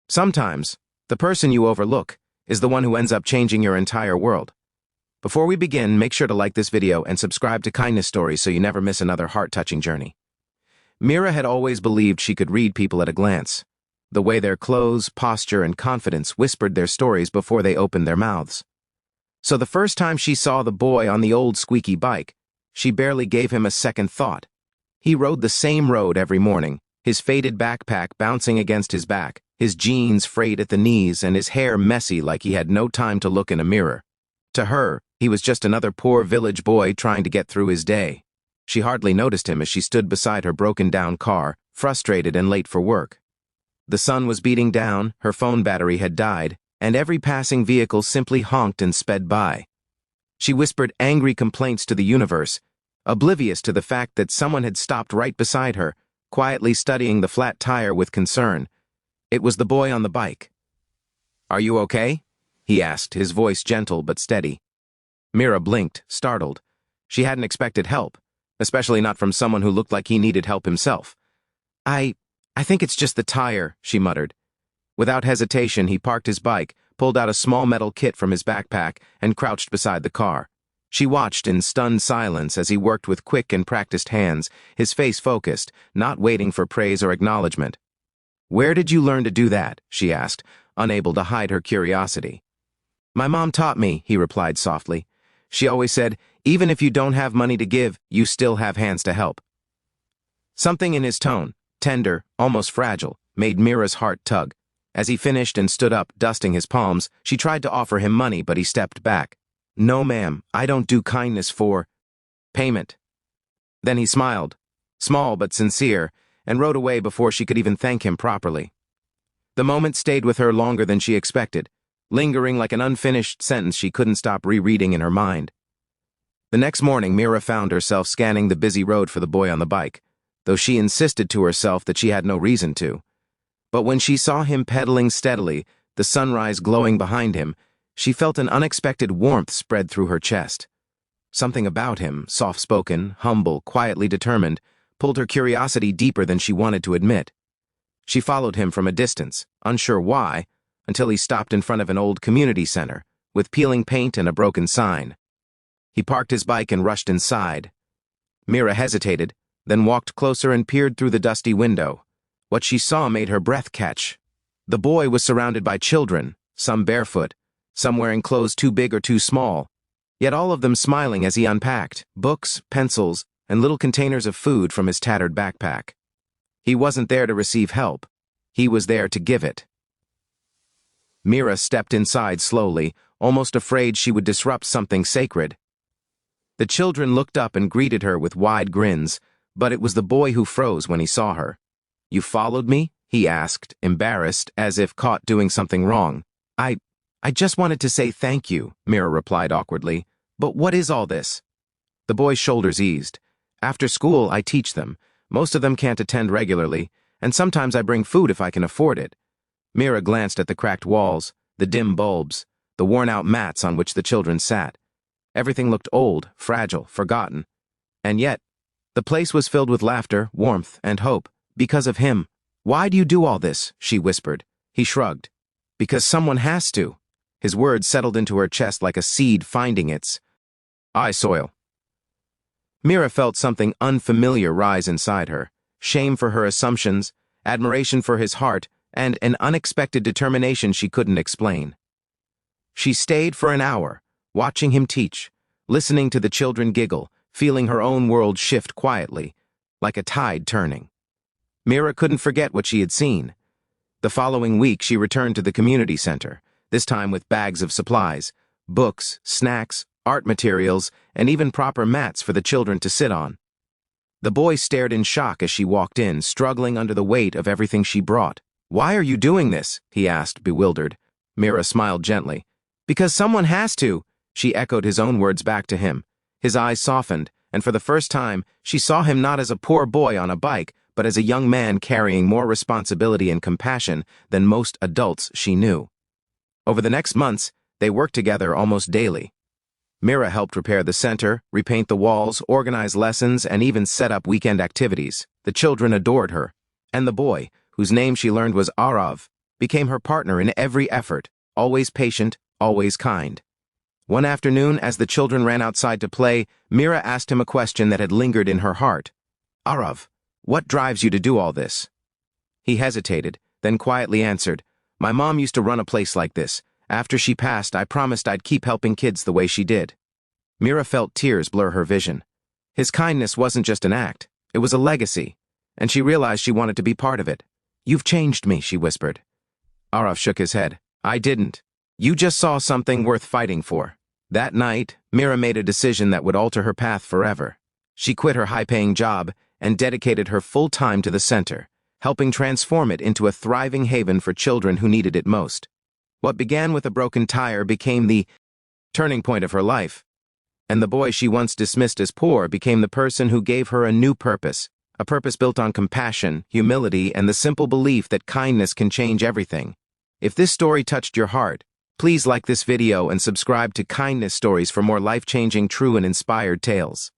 Sometimes, the person you overlook is the one who ends up changing your entire world. Before we begin, make sure to like this video and subscribe to Kindness Stories so you never miss another heart-touching journey. Mira had always believed she could read people at a glance. The way their clothes, posture, and confidence whispered their stories before they opened their mouths. So the first time she saw the boy on the old squeaky bike, she barely gave him a second thought. He rode the same road every morning, his faded backpack bouncing against his back, his jeans frayed at the knees, and his hair messy like he had no time to look in a mirror. To her, he was just another poor village boy trying to get through his day. She hardly noticed him as she stood beside her broken-down car, frustrated and late for work. The sun was beating down, her phone battery had died, and every passing vehicle simply honked and sped by. She whispered angry complaints to the universe, oblivious to the fact that someone had stopped right beside her, quietly studying the flat tire with concern. It was the boy on the bike. "Are you okay?" he asked, his voice gentle but steady. Mira blinked, startled. She hadn't expected help, especially not from someone who looked like he needed help himself. I think it's just the tire," she muttered. Without hesitation, he parked his bike, pulled out a small metal kit from his backpack, and crouched beside the car. She watched in stunned silence as he worked with quick and practiced hands, his face focused, not waiting for praise or acknowledgement. "Where did you learn to do that?" she asked, unable to hide her curiosity. "My mom taught me," he replied softly. "She always said, even if you don't have money to give, you still have hands to help." Something in his tone, tender, almost fragile, made Mira's heart tug. As he finished and stood up, dusting his palms, she tried to offer him money, but he stepped back. "No, ma'am, I don't do kindness for payment." Then he smiled, small but sincere, and rode away before she could even thank him properly. The moment stayed with her longer than she expected, lingering like an unfinished sentence she couldn't stop rereading in her mind. The next morning, Mira found herself scanning the busy road for the boy on the bike, though she insisted to herself that she had no reason to. But when she saw him pedaling steadily, the sunrise glowing behind him, she felt an unexpected warmth spread through her chest. Something about him, soft-spoken, humble, quietly determined, pulled her curiosity deeper than she wanted to admit. She followed him from a distance, unsure why, until he stopped in front of an old community center, with peeling paint and a broken sign. He parked his bike and rushed inside. Mira hesitated, then walked closer and peered through the dusty window. What she saw made her breath catch. The boy was surrounded by children, some barefoot, some wearing clothes too big or too small, yet all of them smiling as he unpacked books, pencils, and little containers of food from his tattered backpack. He wasn't there to receive help. He was there to give it. Mira stepped inside slowly, almost afraid she would disrupt something sacred. The children looked up and greeted her with wide grins, but it was the boy who froze when he saw her. "You followed me?" he asked, embarrassed, as if caught doing something wrong. I just wanted to say thank you," Mira replied awkwardly. "But what is all this?" The boy's shoulders eased. "After school, I teach them. Most of them can't attend regularly, and sometimes I bring food if I can afford it." Mira glanced at the cracked walls, the dim bulbs, the worn-out mats on which the children sat. Everything looked old, fragile, forgotten. And yet, the place was filled with laughter, warmth, and hope. "Because of him." "Why do you do all this?" she whispered. He shrugged. "Because someone has to." His words settled into her chest like a seed finding its eye soil. Mira felt something unfamiliar rise inside her, shame for her assumptions, admiration for his heart, and an unexpected determination she couldn't explain. She stayed for an hour, watching him teach, listening to the children giggle, feeling her own world shift quietly, like a tide turning. Mira couldn't forget what she had seen. The following week, she returned to the community center, this time with bags of supplies, books, snacks, art materials, and even proper mats for the children to sit on. The boy stared in shock as she walked in, struggling under the weight of everything she brought. "Why are you doing this?" he asked, bewildered. Mira smiled gently. "Because someone has to," she echoed his own words back to him. His eyes softened, and for the first time, she saw him not as a poor boy on a bike, but as a young man carrying more responsibility and compassion than most adults she knew. Over the next months, they worked together almost daily. Mira helped repair the center, repaint the walls, organize lessons, and even set up weekend activities. The children adored her. And the boy, whose name she learned was Arav, became her partner in every effort, always patient, always kind. One afternoon, as the children ran outside to play, Mira asked him a question that had lingered in her heart. "Arav, what drives you to do all this?" He hesitated, then quietly answered, "My mom used to run a place like this. After she passed, I promised I'd keep helping kids the way she did." Mira felt tears blur her vision. His kindness wasn't just an act, it was a legacy, and she realized she wanted to be part of it. "You've changed me," she whispered. Arav shook his head. "I didn't. You just saw something worth fighting for." That night, Mira made a decision that would alter her path forever. She quit her high-paying job and dedicated her full time to the center, helping transform it into a thriving haven for children who needed it most. What began with a broken tire became the turning point of her life, and the boy she once dismissed as poor became the person who gave her a new purpose, a purpose built on compassion, humility, and the simple belief that kindness can change everything. If this story touched your heart, please like this video and subscribe to Kindness Stories for more life-changing, true, and inspired tales.